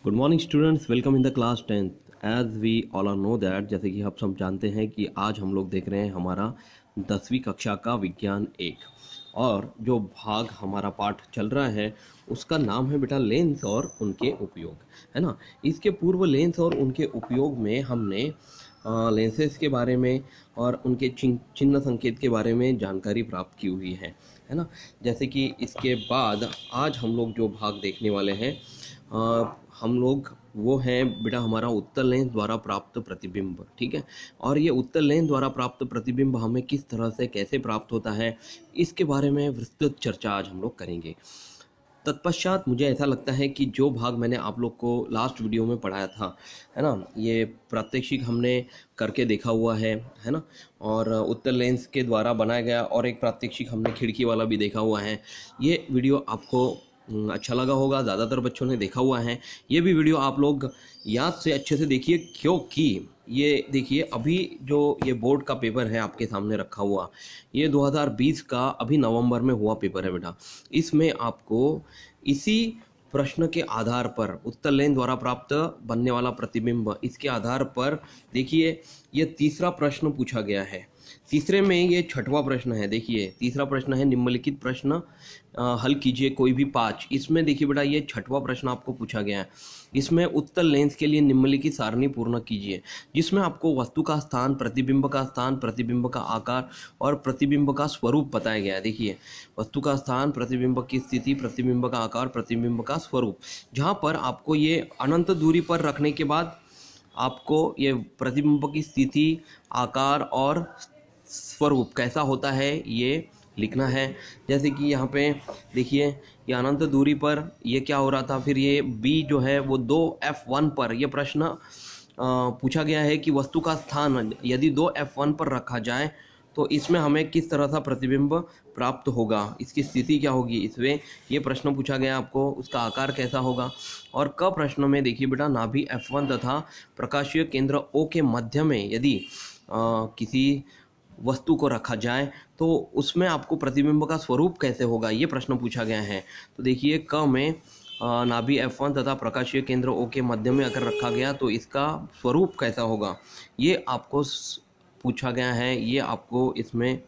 Good morning students, welcome in the class 10th। As we all are know that, जैसे कि आप सब जानते हैं कि आज हम लोग देख रहे हैं हमारा 10वीं कक्षा का विज्ञान 1 और जो भाग हमारा पाठ चल रहा है उसका नाम है बेटा लेंस और उनके उपयोग, है ना। इसके पूर्व लेंस और उनके उपयोग में हमने लेंसेस के बारे में और उनके चिन्ह संकेत के बारे में जानकारी प्राप्त की हुई है ना। जैसे कि इसके बाद आज हम लोग जो भाग देखने वाले हैं हम लोग वो है बेटा हमारा उत्तर लेंस द्वारा प्राप्त प्रतिबिंब, ठीक है। और ये उत्तर लेंस द्वारा प्राप्त प्रतिबिंब हमें किस तरह से कैसे प्राप्त होता है, इसके बारे में विस्तृत चर्चा आज हम लोग करेंगे। तत्पश्चात मुझे ऐसा लगता है कि जो भाग मैंने आप लोग को लास्ट वीडियो में पढ़ाया था, है ना, ये प्रात्यक्षिक हमने करके देखा हुआ है ना। और उत्तर लेंस के द्वारा बनाया गया और एक प्रात्यक्षिक हमने खिड़की वाला भी देखा हुआ है। ये वीडियो आपको अच्छा लगा होगा, ज़्यादातर बच्चों ने देखा हुआ है। ये भी वीडियो आप लोग याद से अच्छे से देखिए, क्योंकि ये देखिए अभी जो ये बोर्ड का पेपर है आपके सामने रखा हुआ, ये 2020 का अभी नवंबर में हुआ पेपर है बेटा। इसमें आपको इसी प्रश्न के आधार पर उत्तर लेंस द्वारा प्राप्त बनने वाला प्रतिबिंब, इसके आधार पर देखिए ये तीसरा प्रश्न पूछा गया है। तीसरे में ये छठवां प्रश्न है। देखिए तीसरा प्रश्न है निम्नलिखित प्रश्न हल कीजिए कोई भी 5। इसमें देखिए बेटा ये छठवां प्रश्न आपको पूछा गया है। इसमें उत्तर लेंस के लिए निम्नलिखित सारणी पूर्ण कीजिए, जिसमें आपको वस्तु का स्थान, प्रतिबिंब का स्थान, प्रतिबिंब का आकार और प्रतिबिंब का स्वरूप बताया गया है। देखिए वस्तु का स्थान, प्रतिबिंब की स्थिति, प्रतिबिंब का आकार, प्रतिबिंब का स्वरूप, जहाँ पर आपको ये अनंत दूरी पर रखने के बाद आपको ये प्रतिबिंब की स्थिति, आकार और स्वरूप कैसा होता है ये लिखना है। जैसे कि यहाँ पे देखिए ये अनंत दूरी पर ये क्या हो रहा था, फिर ये बी जो है वो 2F1 पर ये प्रश्न पूछा गया है कि वस्तु का स्थान यदि 2F1 पर रखा जाए तो इसमें हमें किस तरह का प्रतिबिंब प्राप्त होगा, इसकी स्थिति क्या होगी, इसमें ये प्रश्न पूछा गया आपको। उसका आकार कैसा होगा। और क प्रश्न में देखिए बेटा नाभि F1 तथा प्रकाशीय केंद्र O के मध्य में यदि किसी वस्तु को रखा जाए तो उसमें आपको प्रतिबिंब का स्वरूप कैसे होगा, ये प्रश्न पूछा गया है। तो देखिए क में नाभि F1 तथा प्रकाशीय केंद्र O के मध्य में अगर रखा गया तो इसका स्वरूप कैसा होगा, ये आपको पूछा गया है। ये आपको इसमें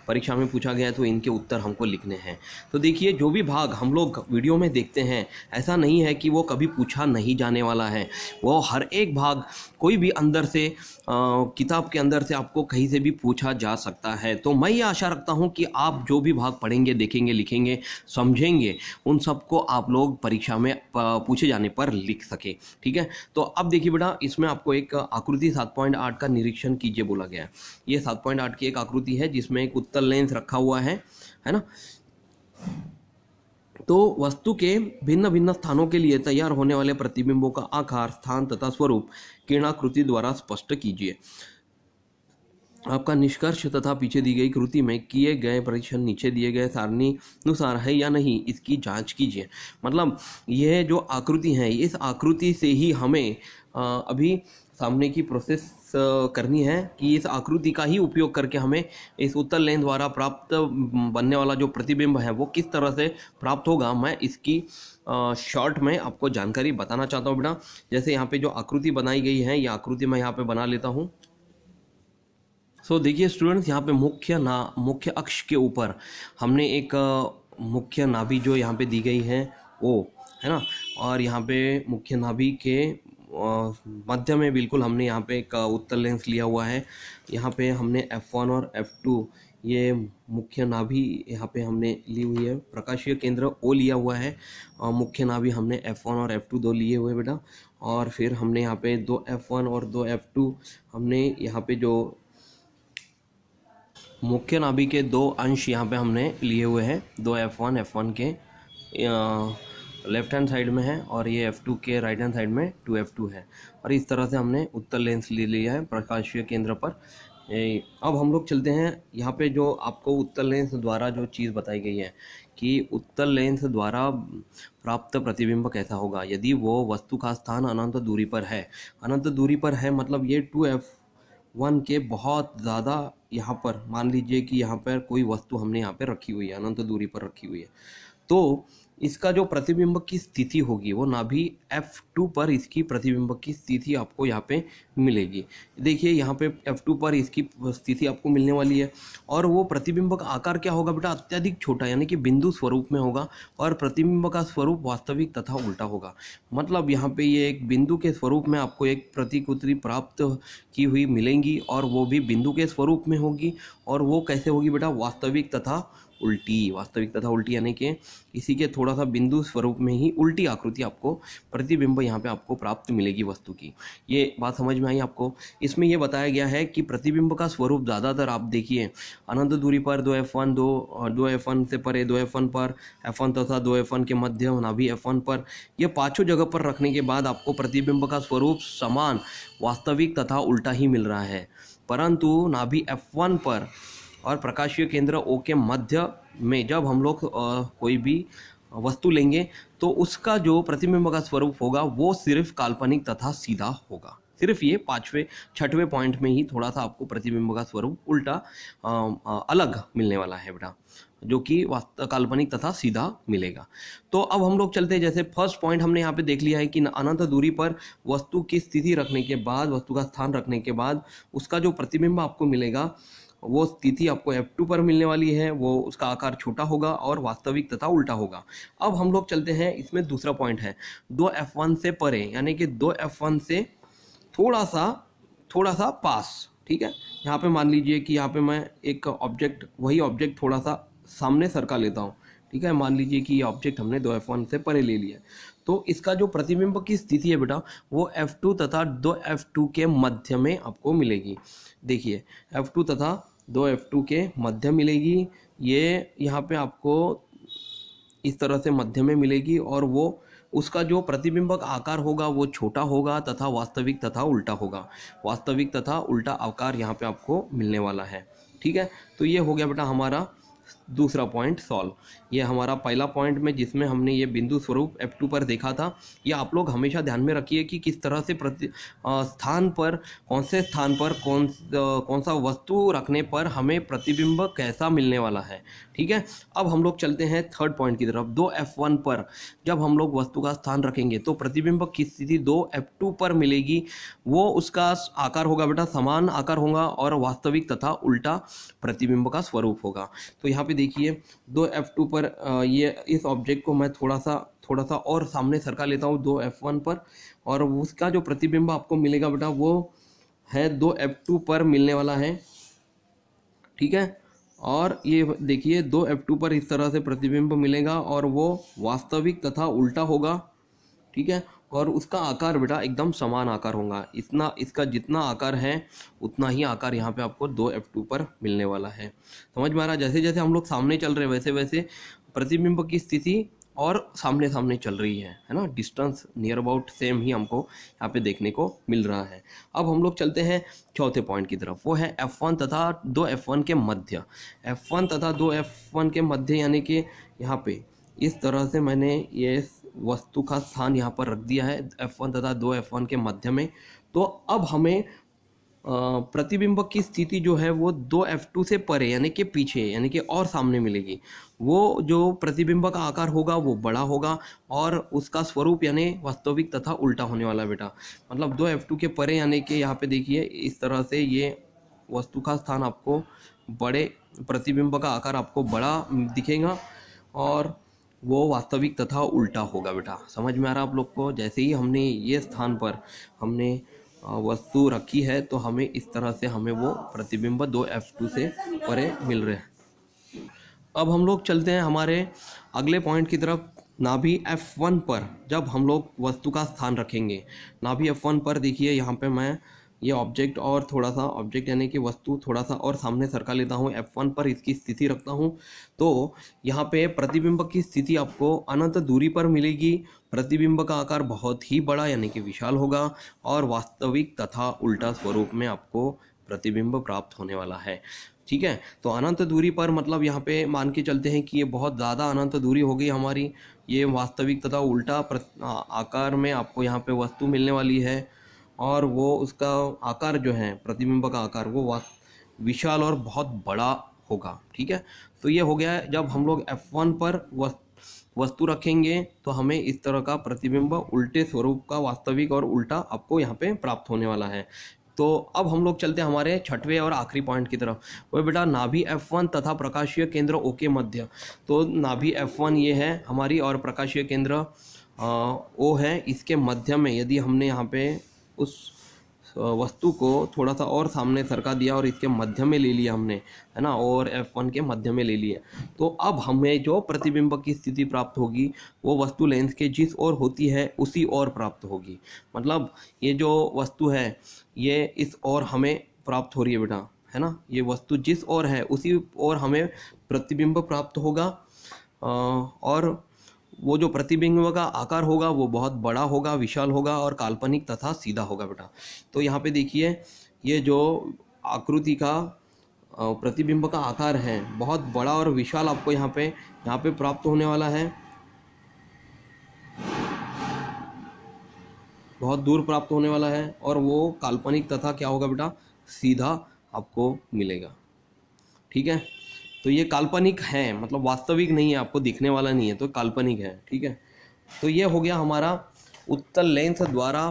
परीक्षा में पूछा गया है, तो इनके उत्तर हमको लिखने हैं। तो देखिए जो भी भाग हम लोग वीडियो में देखते हैं, ऐसा नहीं है कि वो कभी पूछा नहीं जाने वाला है। वो हर एक भाग कोई भी अंदर से किताब के अंदर से आपको कहीं से भी पूछा जा सकता है। तो मैं ये आशा रखता हूँ कि आप जो भी भाग पढ़ेंगे, देखेंगे, लिखेंगे, समझेंगे, उन सबको आप लोग परीक्षा में पूछे जाने पर लिख सके, ठीक है। तो अब देखिए बेटा इसमें आपको एक आकृति 7.8 का निरीक्षण कीजिए बोला गया है। ये 7.8 की एक आकृति है जिसमें एक उत्तर लेंस रखा हुआ है ना। तो वस्तु के भिन्न भिन्न स्थानों के लिए तैयार होने वाले प्रतिबिंबों का आकार, स्थान तथा स्वरूप किरणाकृति द्वारा स्पष्ट कीजिए। आपका निष्कर्ष तथा पीछे दी गई कृति में किए गए परीक्षण नीचे दिए गए सारणी अनुसार है या नहीं, इसकी जांच कीजिए। मतलब यह जो आकृति है, इस आकृति से ही हमें अभी सामने की प्रोसेस करनी है कि इस आकृति का ही उपयोग करके हमें इस उत्तर लेंस द्वारा प्राप्त बनने वाला जो प्रतिबिंब है वो किस तरह से प्राप्त होगा, मैं इसकी शॉर्ट में आपको जानकारी बताना चाहता हूँ बेटा। जैसे यहाँ पे जो आकृति बनाई गई है, ये आकृति मैं यहाँ पे बना लेता हूँ। सो देखिए स्टूडेंट्स, यहाँ पे मुख्य अक्ष के ऊपर हमने एक मुख्य नाभि जो यहाँ पे दी गई है वो, है ना। और यहाँ पे मुख्य नाभि के मध्य में बिल्कुल हमने यहाँ पे एक उत्तर लेंस लिया हुआ है। यहाँ पे हमने F1 और F2 ये मुख्य नाभि यहाँ पे हमने ली हुई है। प्रकाशीय केंद्र O लिया हुआ है। मुख्य नाभि हमने F1 और F2 दो लिए हुए बेटा। और फिर हमने यहाँ पे 2F1 और 2F2 हमने यहाँ पे जो मुख्य नाभि के दो अंश यहाँ पे हमने लिए हुए हैं। 2F1 F1 के लेफ्ट हैंड साइड में है और ये F2 के राइट हैंड साइड में 2F2 है। और इस तरह से हमने उत्तर लेंस ले लिया है प्रकाशीय केंद्र पर। अब हम लोग चलते हैं यहाँ पे जो आपको उत्तर लेंस द्वारा जो चीज़ बताई गई है कि उत्तर लेंस द्वारा प्राप्त प्रतिबिंब कैसा होगा यदि वो वस्तु का स्थान अनंत दूरी पर है। अनंत दूरी पर है मतलब ये 2F1 के बहुत ज़्यादा यहाँ पर मान लीजिए कि यहाँ पर कोई वस्तु हमने यहाँ पे रखी हुई है, अनंत दूरी पर रखी हुई है। तो इसका जो प्रतिबिंब की स्थिति होगी वो नाभि F2 पर इसकी प्रतिबिंब की स्थिति आपको यहाँ पे मिलेगी। देखिए यहाँ पे F2 पर इसकी स्थिति आपको मिलने वाली है और वो प्रतिबिंब का आकार क्या होगा बेटा, अत्यधिक छोटा यानी कि बिंदु स्वरूप में होगा और प्रतिबिंब का स्वरूप वास्तविक तथा उल्टा होगा। मतलब यहाँ पे ये एक बिंदु के स्वरूप में आपको एक प्रतिकृति प्राप्त की हुई मिलेंगी और वो भी बिंदु के स्वरूप में होगी। और वो कैसे होगी बेटा, वास्तविक तथा उल्टी। वास्तविक तथा उल्टी यानी कि इसी के थोड़ा सा बिंदु स्वरूप में ही उल्टी आकृति आपको प्रतिबिंब यहाँ पे आपको प्राप्त मिलेगी वस्तु की। ये बात समझ में आई आपको। इसमें ये बताया गया है कि प्रतिबिंब का स्वरूप ज़्यादातर आप देखिए अनंत दूरी पर 2F1 2F1 से परे 2F1 पर F1 तथा 2F1 के मध्य नाभि F1 पर ये पांचों जगह पर रखने के बाद आपको प्रतिबिंब का स्वरूप समान वास्तविक तथा उल्टा ही मिल रहा है। परंतु नाभि F1 पर और प्रकाशीय केंद्र O के मध्य में जब हम लोग कोई भी वस्तु लेंगे तो उसका जो प्रतिबिंब का स्वरूप होगा वो सिर्फ काल्पनिक तथा सीधा होगा। सिर्फ ये पाँचवें छठवें पॉइंट में ही थोड़ा सा आपको प्रतिबिंब का स्वरूप उल्टा अलग मिलने वाला है बेटा, जो कि काल्पनिक तथा सीधा मिलेगा। तो अब हम लोग चलते हैं, जैसे फर्स्ट पॉइंट हमने यहाँ पे देख लिया है कि अनंत दूरी पर वस्तु की स्थिति रखने के बाद, वस्तु का स्थान रखने के बाद उसका जो प्रतिबिंब आपको मिलेगा वो स्थिति आपको F2 पर मिलने वाली है, वो उसका आकार छोटा होगा और वास्तविक तथा उल्टा होगा। अब हम लोग चलते हैं, इसमें दूसरा पॉइंट है 2F1 से परे यानी कि 2F1 से थोड़ा सा पास। ठीक है, यहाँ पे मान लीजिए कि यहाँ पे मैं एक ऑब्जेक्ट, वही ऑब्जेक्ट थोड़ा सा सामने सरका लेता हूँ। ठीक है, मान लीजिए कि ये ऑब्जेक्ट हमने 2F1 से परे ले लिया, तो इसका जो प्रतिबिंब की स्थिति है बेटा वो F2 तथा 2F2 के मध्य में आपको मिलेगी। देखिए F2 तथा 2F2 के मध्य मिलेगी, ये यहाँ पे आपको इस तरह से मध्य में मिलेगी और वो उसका जो प्रतिबिंबक आकार होगा वो छोटा होगा तथा वास्तविक तथा उल्टा होगा। वास्तविक तथा उल्टा आकार यहाँ पे आपको मिलने वाला है। ठीक है, तो ये हो गया बेटा हमारा दूसरा पॉइंट सॉल्व। ये हमारा पहला पॉइंट में जिसमें हमने ये बिंदु स्वरूप F2 पर देखा था, ये आप लोग हमेशा ध्यान में रखिए कि किस तरह से स्थान पर, कौन से स्थान पर कौन सा वस्तु रखने पर हमें प्रतिबिंब कैसा मिलने वाला है। ठीक है, अब हम लोग चलते हैं थर्ड पॉइंट की तरफ। 2F1 पर जब हम लोग वस्तु का स्थान रखेंगे तो प्रतिबिंब की स्थिति 2F2 पर मिलेगी। वो उसका आकार होगा बेटा समान आकार होगा और वास्तविक तथा उल्टा प्रतिबिंब का स्वरूप होगा। तो यहाँ पे देखिए 2F2 पर ये इस ऑब्जेक्ट को मैं थोड़ा सा और सामने सरका लेता हूँ 2F1 पर, और उसका जो प्रतिबिंब आपको मिलेगा बेटा वो है 2F2 पर मिलने वाला है। ठीक है, और ये देखिए 2F2 पर इस तरह से प्रतिबिंब मिलेगा और वो वास्तविक तथा उल्टा होगा। ठीक है, और उसका आकार बेटा एकदम समान आकार होगा। इतना इसका जितना आकार है उतना ही आकार यहाँ पे आपको 2F2 पर मिलने वाला है। समझ में आ रहा? जैसे जैसे हम लोग सामने चल रहे हैं वैसे वैसे प्रतिबिंब की स्थिति और सामने सामने चल रही है ना, डिस्टेंस नियर अबाउट सेम ही हमको यहाँ पे देखने को मिल रहा है। अब हम लोग चलते हैं चौथे पॉइंट की तरफ, वो है F1 तथा 2F1 के मध्य। F1 तथा 2F1 के मध्य यानी कि यहाँ पे इस तरह से मैंने ये वस्तु का स्थान यहाँ पर रख दिया है F1 तथा 2F1 के मध्य में। तो अब हमें प्रतिबिंब की स्थिति जो है वो 2F2 से परे यानी कि पीछे यानी कि और सामने मिलेगी। वो जो प्रतिबिंब का आकार होगा वो बड़ा होगा और उसका स्वरूप यानी वास्तविक तथा उल्टा होने वाला बेटा। मतलब 2F2 के परे यानी कि यहाँ पे देखिए इस तरह से ये वस्तु का स्थान आपको बड़े, प्रतिबिंब का आकार आपको बड़ा दिखेगा और वो वास्तविक तथा उल्टा होगा बेटा। समझ में आ रहा आप लोग को? जैसे ही हमने ये स्थान पर हमने वस्तु रखी है तो हमें इस तरह से हमें वो प्रतिबिंब 2F2 से परे मिल रहे हैं। अब हम लोग चलते हैं हमारे अगले पॉइंट की तरफ। नाभि F1 पर जब हम लोग वस्तु का स्थान रखेंगे, नाभि F1 पर देखिए यहाँ पे मैं ये ऑब्जेक्ट और थोड़ा सा ऑब्जेक्ट यानी कि वस्तु थोड़ा सा और सामने सरका लेता हूँ, F1 पर इसकी स्थिति रखता हूँ। तो यहाँ पे प्रतिबिंब की स्थिति आपको अनंत दूरी पर मिलेगी। प्रतिबिंब का आकार बहुत ही बड़ा यानी कि विशाल होगा और वास्तविक तथा उल्टा स्वरूप में आपको प्रतिबिंब प्राप्त होने वाला है। ठीक है, तो अनंत दूरी पर मतलब यहाँ पे मान के चलते हैं कि ये बहुत ज़्यादा अनंत दूरी हो गई हमारी। ये वास्तविक तथा उल्टा आकार में आपको यहाँ पे वस्तु मिलने वाली है और वो उसका आकार जो है प्रतिबिंब का आकार वो विशाल और बहुत बड़ा होगा। ठीक है, तो ये हो गया है जब हम लोग F1 पर वस्तु रखेंगे तो हमें इस तरह का प्रतिबिंब उल्टे स्वरूप का वास्तविक और उल्टा आपको यहाँ पे प्राप्त होने वाला है। तो अब हम लोग चलते हैं हमारे छठवें और आखिरी पॉइंट की तरफ। वो बेटा नाभि F1 तथा प्रकाशीय केंद्र O के मध्य। तो नाभि F1 ये है हमारी और प्रकाशीय केंद्र O है, इसके मध्य में यदि हमने यहाँ पे उस वस्तु को थोड़ा सा और सामने सरका दिया और इसके मध्य में ले लिया हमने, है ना, और F1 के मध्य में ले लिया, तो अब हमें जो प्रतिबिंब की स्थिति प्राप्त होगी वो वस्तु लेंस के जिस ओर होती है उसी ओर प्राप्त होगी। मतलब ये जो वस्तु है ये इस ओर हमें प्राप्त हो रही है बेटा, है ना, ये वस्तु जिस ओर है उसी ओर हमें प्रतिबिंब प्राप्त होगा। और वो जो प्रतिबिंब का आकार होगा वो बहुत बड़ा होगा, विशाल होगा और काल्पनिक तथा सीधा होगा बेटा। तो यहाँ पे देखिए ये जो आकृति का प्रतिबिंब का आकार है बहुत बड़ा और विशाल आपको यहाँ पे प्राप्त होने वाला है, बहुत दूर प्राप्त होने वाला है, और वो काल्पनिक तथा क्या होगा बेटा, सीधा आपको मिलेगा। ठीक है, तो ये काल्पनिक है, मतलब वास्तविक नहीं है, आपको दिखने वाला नहीं है, तो काल्पनिक है। ठीक है, तो ये हो गया हमारा उत्तल लेंस द्वारा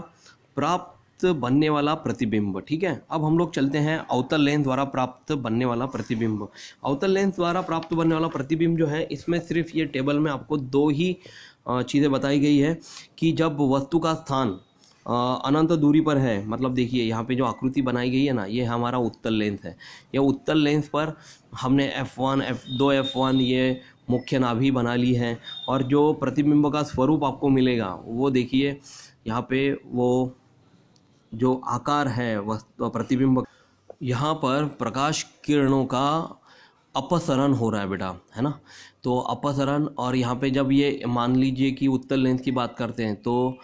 प्राप्त बनने वाला प्रतिबिंब। ठीक है, अब हम लोग चलते हैं अवतल लेंस द्वारा प्राप्त बनने वाला प्रतिबिंब। अवतल लेंस द्वारा प्राप्त बनने वाला प्रतिबिंब जो है इसमें सिर्फ ये टेबल में आपको दो ही चीज़ें बताई गई है कि जब वस्तु का स्थान अनंत दूरी पर है, मतलब देखिए यहाँ पे जो आकृति बनाई गई है ना, ये हमारा उत्तल लेंस है। ये उत्तल लेंस पर हमने F1 F2 F1 ये मुख्य नाभि बना ली है, और जो प्रतिबिंब का स्वरूप आपको मिलेगा वो देखिए यहाँ पे वो जो आकार है वस्तु प्रतिबिंब, यहाँ पर प्रकाश किरणों का अपसरण हो रहा है बेटा, है ना। तो अपसरण, और यहाँ पे जब ये मान लीजिए कि उत्तल लेंस की बात करते हैं तो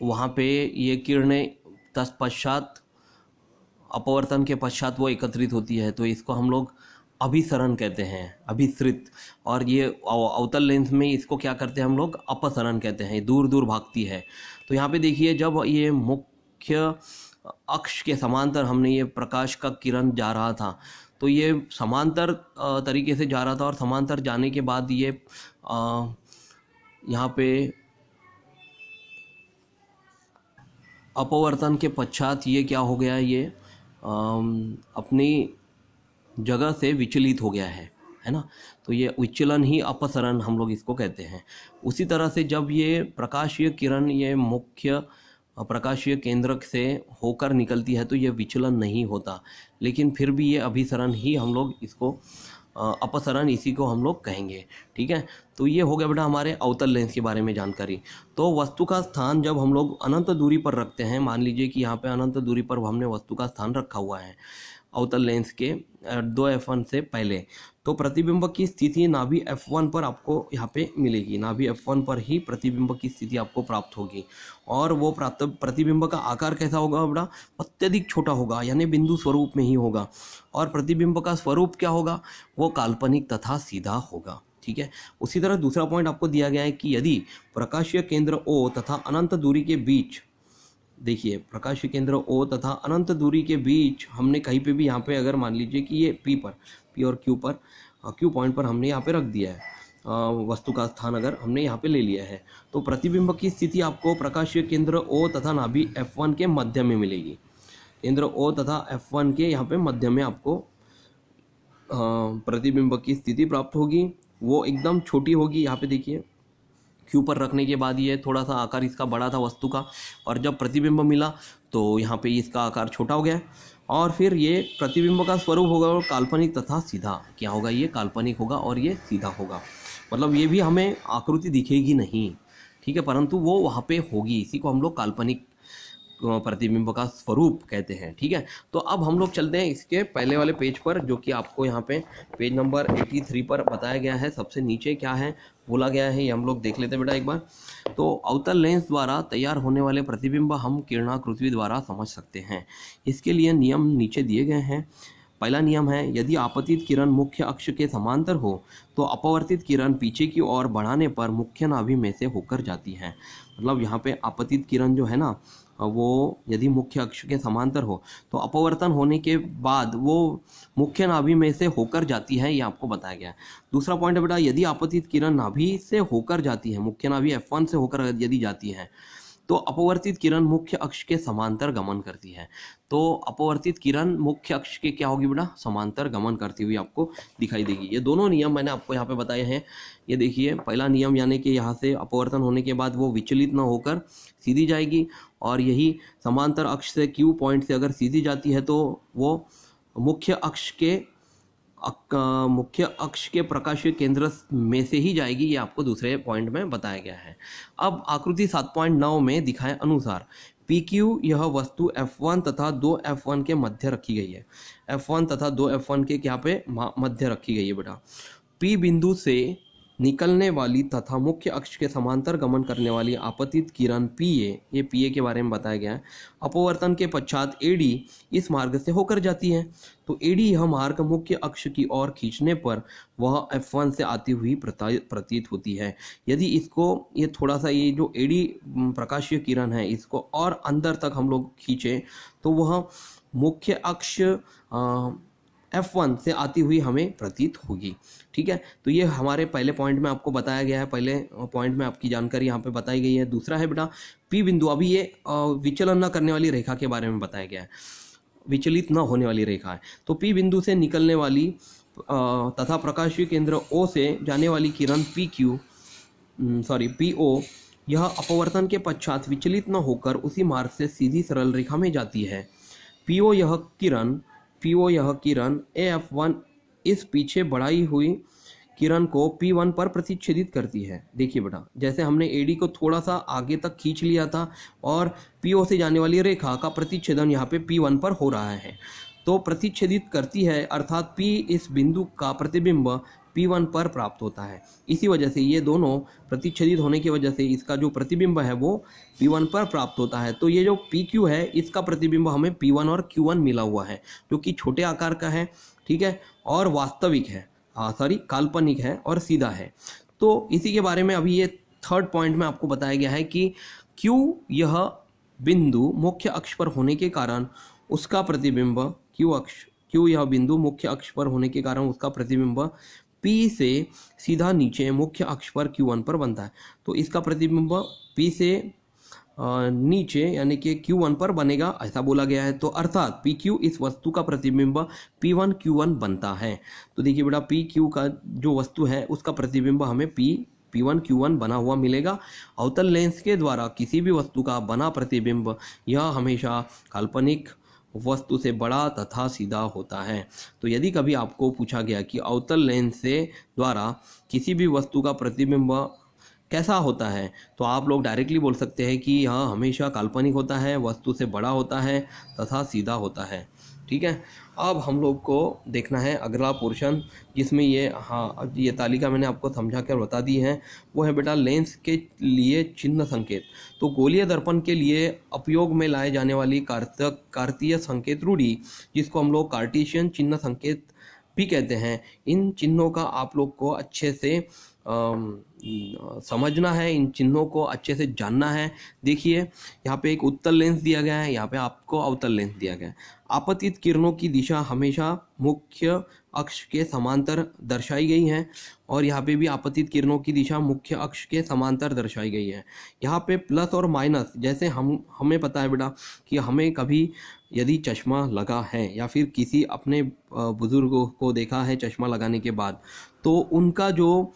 वहाँ पे ये किरणें तत्पश्चात अपवर्तन के पश्चात वो एकत्रित होती है, तो इसको हम लोग अभिसरण कहते हैं, अभिसृत। और ये अवतल लेंस में इसको क्या करते हैं हम लोग, अपसरण कहते हैं, दूर दूर भागती है। तो यहाँ पे देखिए जब ये मुख्य अक्ष के समांतर हमने ये प्रकाश का किरण जा रहा था, तो ये समांतर तरीके से जा रहा था, और समांतर जाने के बाद ये यहाँ पे अपवर्तन के पश्चात ये क्या हो गया, ये अपनी जगह से विचलित हो गया है ना। तो ये विचलन ही अपसरण हम लोग इसको कहते हैं। उसी तरह से जब ये प्रकाशीय किरण ये मुख्य प्रकाशीय केंद्रक से होकर निकलती है तो ये विचलन नहीं होता, लेकिन फिर भी ये अभिसरण ही हम लोग इसको अपसरण इसी को हम लोग कहेंगे। ठीक है, तो ये हो गया बेटा हमारे अवतल लेंस के बारे में जानकारी। तो वस्तु का स्थान जब हम लोग अनंत दूरी पर रखते हैं, मान लीजिए कि यहाँ पे अनंत दूरी पर हमने वस्तु का स्थान रखा हुआ है अवतल लेंस के 2 F1 से पहले, तो प्रतिबिंब की स्थिति नाभि F1 पर आपको यहाँ पे मिलेगी। नाभि F1 पर ही प्रतिबिंब की स्थिति आपको प्राप्त होगी, और वो प्रतिबिंब का आकार कैसा होगा बेटा, अत्यधिक छोटा होगा, यानी बिंदु स्वरूप में ही होगा, और प्रतिबिंब का स्वरूप क्या होगा, वो काल्पनिक तथा सीधा होगा। ठीक है, उसी तरह दूसरा पॉइंट आपको दिया गया है कि यदि प्रकाशीय केंद्र O तथा अनंत दूरी के बीच, देखिए प्रकाशीय केंद्र O तथा अनंत दूरी के बीच हमने कहीं पे भी यहाँ पे अगर मान लीजिए कि ये P और Q पॉइंट पर हमने यहाँ पे रख दिया है, वस्तु का स्थान अगर हमने यहाँ पे ले लिया है, तो प्रतिबिंब की स्थिति आपको प्रकाशीय केंद्र O तथा नाभि F1 के मध्य में मिलेगी। केंद्र O तथा F1 के यहाँ पे मध्य में आपको प्रतिबिंब की स्थिति प्राप्त होगी। वो एकदम छोटी होगी, यहाँ पे देखिए Q पर रखने के बाद ये थोड़ा सा आकार इसका बड़ा था वस्तु का, और जब प्रतिबिंब मिला तो यहाँ पे इसका आकार छोटा हो गया, और फिर ये प्रतिबिंब का स्वरूप होगा और काल्पनिक तथा सीधा। क्या होगा, ये काल्पनिक होगा और ये सीधा होगा, मतलब ये भी हमें आकृति दिखेगी नहीं, ठीक है, परंतु वो वहाँ पे होगी, इसी को हम लोग काल्पनिक प्रतिबिंब का स्वरूप कहते हैं। ठीक है, तो अब हम लोग चलते हैं इसके पहले वाले पेज पर, जो कि आपको यहाँ पे पेज नंबर 83 पर बताया गया है। सबसे नीचे क्या है बोला गया है, ये हम लोग देख लेते हैं बेटा एक बार। तो अवतल लेंस द्वारा तैयार होने वाले प्रतिबिंब हम किरणाकृति द्वारा समझ सकते हैं। इसके लिए नियम नीचे दिए गए हैं। पहला नियम है, यदि आपतित किरण मुख्य अक्ष के समांतर हो तो अपवर्तित किरण पीछे की ओर बढ़ाने पर मुख्य नाभि में से होकर जाती है। मतलब यहाँ पे आपतित किरण जो है ना, वो यदि मुख्य अक्ष के समांतर हो तो अपवर्तन होने के बाद वो मुख्य नाभि में से होकर जाती है, ये आपको बताया गया है। दूसरा पॉइंट है बेटा, यदि आपतित किरण नाभि से होकर जाती है, मुख्य नाभि F1 से होकर यदि जाती है तो अपवर्तित किरण मुख्य अक्ष के समांतर गमन करती है। तो अपवर्तित किरण मुख्य अक्ष के क्या होगी बेटा, समांतर गमन करती हुई आपको दिखाई देगी। ये दोनों नियम मैंने आपको यहाँ पे बताए हैं। ये देखिए, पहला नियम यानी कि यहाँ से अपवर्तन होने के बाद वो विचलित न होकर सीधी जाएगी, और यही समांतर अक्ष से Q पॉइंट से अगर सीधी जाती है तो वो मुख्य अक्ष के प्रकाशीय केंद्र में से ही जाएगी, ये आपको दूसरे पॉइंट में बताया गया है। अब आकृति 7.9 में दिखाए अनुसार PQ यह वस्तु F1 तथा 2F1 के मध्य रखी गई है। F1 तथा 2F1 के क्या पे मध्य रखी गई है बेटा। P बिंदु से निकलने वाली तथा मुख्य अक्ष के समांतर गमन करने वाली आपतित किरण PA, ये PA के बारे में बताया गया है, अपवर्तन के पश्चात AD इस मार्ग से होकर जाती है। तो AD यह मार्ग मुख्य अक्ष की ओर खींचने पर वह F1 से आती हुई प्रतीत होती है। यदि इसको ये थोड़ा सा ये जो AD प्रकाशीय किरण है इसको और अंदर तक हम लोग खींचे तो वह मुख्य अक्ष F1 से आती हुई हमें प्रतीत होगी। ठीक है, तो ये हमारे पहले पॉइंट में आपको बताया गया है, पहले पॉइंट में आपकी जानकारी यहाँ पे बताई गई है। दूसरा है बेटा P बिंदु, अभी ये विचलन न करने वाली रेखा के बारे में बताया गया है, विचलित न होने वाली रेखा है। तो P बिंदु से निकलने वाली तथा प्रकाशीय केंद्र O से जाने वाली किरण PO यह अपवर्तन के पश्चात विचलित न होकर उसी मार्ग से सीधी सरल रेखा में जाती है। PO यह किरण AF1 इस पीछे बढ़ाई हुई किरण को P1 पर प्रतिच्छेदित करती है। देखिए बेटा, जैसे हमने AD को थोड़ा सा आगे तक खींच लिया था और PO से जाने वाली रेखा का प्रतिच्छेदन यहाँ पे P1 पर हो रहा है, तो प्रतिच्छेदित करती है, अर्थात P इस बिंदु का प्रतिबिंब P1 पर प्राप्त होता है। इसी वजह से ये दोनों प्रतिच्छेदित होने की वजह से इसका जो प्रतिबिंब है वो P1 पर प्राप्त होता है। तो ये जो PQ है इसका प्रतिबिंब हमें P1 और Q1 मिला हुआ है, जो कि छोटे आकार का है, ठीक है, और वास्तविक है, काल्पनिक है और सीधा है। तो इसी के बारे में अभी ये थर्ड पॉइंट में आपको बताया गया है कि Q यह बिंदु मुख्य अक्ष पर होने के कारण उसका प्रतिबिंब Q यह बिंदु मुख्य अक्ष पर होने के कारण उसका प्रतिबिंब P से सीधा नीचे मुख्य अक्ष पर Q1 पर बनता है। तो इसका प्रतिबिंब P से नीचे यानी कि Q1 पर बनेगा, ऐसा बोला गया है। तो अर्थात PQ इस वस्तु का प्रतिबिंब P1 Q1 बनता है। तो देखिए बेटा, PQ का जो वस्तु है उसका प्रतिबिंब हमें P1 Q1 बना हुआ मिलेगा। अवतल लेंस के द्वारा किसी भी वस्तु का बना प्रतिबिंब यह हमेशा काल्पनिक वस्तु से बड़ा तथा सीधा होता है। तो यदि कभी आपको पूछा गया कि अवतल लेंस से द्वारा किसी भी वस्तु का प्रतिबिंब कैसा होता है, तो आप लोग डायरेक्टली बोल सकते हैं कि यह हमेशा काल्पनिक होता है, वस्तु से बड़ा होता है तथा सीधा होता है। ठीक है, अब हम लोग को देखना है अगला पोर्शन, जिसमें ये तालिका मैंने आपको समझा कर बता दी है। वो है बेटा लेंस के लिए चिन्ह संकेत। तो गोलीय दर्पण के लिए उपयोग में लाए जाने वाली कार्तीय संकेत रूढ़ी, जिसको हम लोग कार्टेशियन चिन्ह संकेत भी कहते हैं, इन चिन्हों का आप लोग को अच्छे से समझना है, इन चिन्हों को अच्छे से जानना है। देखिए, यहाँ पे एक उत्तल लेंस दिया गया है, यहाँ पे आपको अवतल लेंस दिया गया है। आपतित किरणों की दिशा हमेशा मुख्य अक्ष के समांतर दर्शाई गई है, और यहाँ पे भी आपतित किरणों की दिशा मुख्य अक्ष के समांतर दर्शाई गई है। यहाँ पे प्लस और माइनस, जैसे हमें पता है बेटा कि हमें कभी यदि चश्मा लगा है या फिर किसी अपने बुजुर्गों को देखा है चश्मा लगाने के बाद, तो उनका जो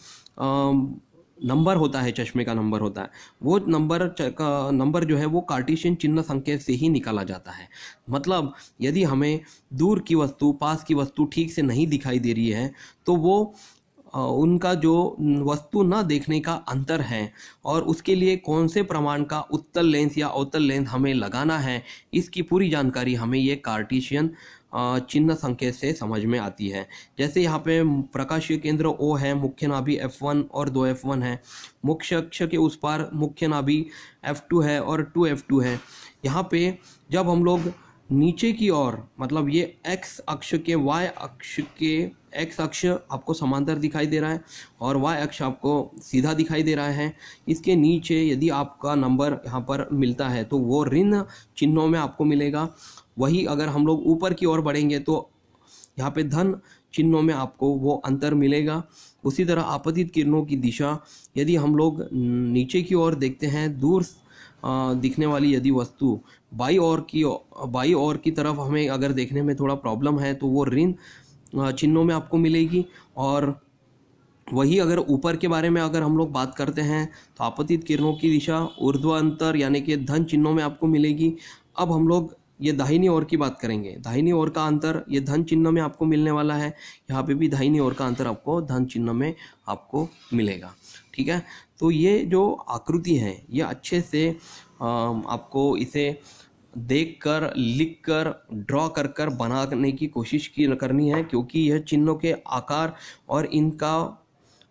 नंबर होता है, चश्मे का नंबर होता है, वो नंबर जो है वो कार्टेशियन चिन्ह संकेत से ही निकाला जाता है। मतलब यदि हमें दूर की वस्तु पास की वस्तु ठीक से नहीं दिखाई दे रही है, तो वो उनका जो वस्तु न देखने का अंतर है और उसके लिए कौन से प्रमाण का उत्तल लेंस या अवतल लेंस हमें लगाना है, इसकी पूरी जानकारी हमें ये कार्टेशियन चिन्ह संकेत से समझ में आती है। जैसे यहाँ पे प्रकाशीय केंद्र O है, मुख्य नाभि F1 और 2F1 है, मुख्य अक्ष के उस पार मुख्य नाभि F2 है और 2F2 है। यहाँ पे जब हम लोग नीचे की ओर, मतलब ये एक्स अक्ष के वाई अक्ष के, एक्स अक्ष आपको समांतर दिखाई दे रहा है और वाई अक्ष आपको सीधा दिखाई दे रहा है। इसके नीचे यदि आपका नंबर यहाँ पर मिलता है तो वो ऋण चिन्हों में आपको मिलेगा। वही अगर हम लोग ऊपर की ओर बढ़ेंगे तो यहाँ पे धन चिन्हों में आपको वो अंतर मिलेगा। उसी तरह आपतित किरणों की दिशा, यदि हम लोग नीचे की ओर देखते हैं, दूर दिखने वाली यदि वस्तु बाई ओर की तरफ हमें अगर देखने में थोड़ा प्रॉब्लम है तो वो ऋण चिन्हों में आपको मिलेगी। और वही अगर ऊपर के बारे में अगर हम लोग बात करते हैं तो आपतित किरणों की दिशा ऊर्ध्वाधर यानी कि धन चिन्हों में आपको मिलेगी। अब हम लोग ये दाहिनी ओर की बात करेंगे। दाहिनी ओर का अंतर ये धन चिन्ह में आपको मिलने वाला है। यहाँ पे भी दाहिनी ओर का अंतर आपको धन चिन्ह में आपको मिलेगा। ठीक है, तो ये जो आकृति है ये अच्छे से आपको इसे देखकर, लिखकर, ड्रॉ कर बनाने की कोशिश करनी है, क्योंकि यह चिन्हों के आकार और इनका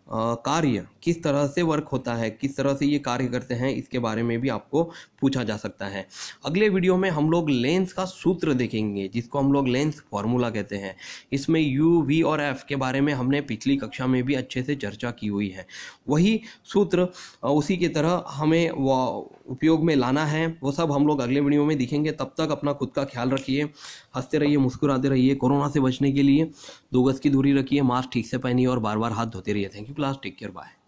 कार्य किस तरह से वर्क होता है, किस तरह से ये कार्य करते हैं, इसके बारे में भी आपको पूछा जा सकता है। अगले वीडियो में हम लोग लेंस का सूत्र देखेंगे, जिसको हम लोग लेंस फॉर्मूला कहते हैं। इसमें यू, वी और एफ के बारे में हमने पिछली कक्षा में भी अच्छे से चर्चा की हुई है। वही सूत्र उसी की तरह हमें वो उपयोग में लाना है, वो सब हम लोग अगले वीडियो में दिखेंगे। तब तक अपना खुद का ख्याल रखिए, हंसते रहिए, मुस्कुराते रहिए। कोरोना से बचने के लिए 2 गज की दूरी रखिए, मास्क ठीक से पहनिए और बार बार हाथ धोते रहिए। Thank you class, take care, bye.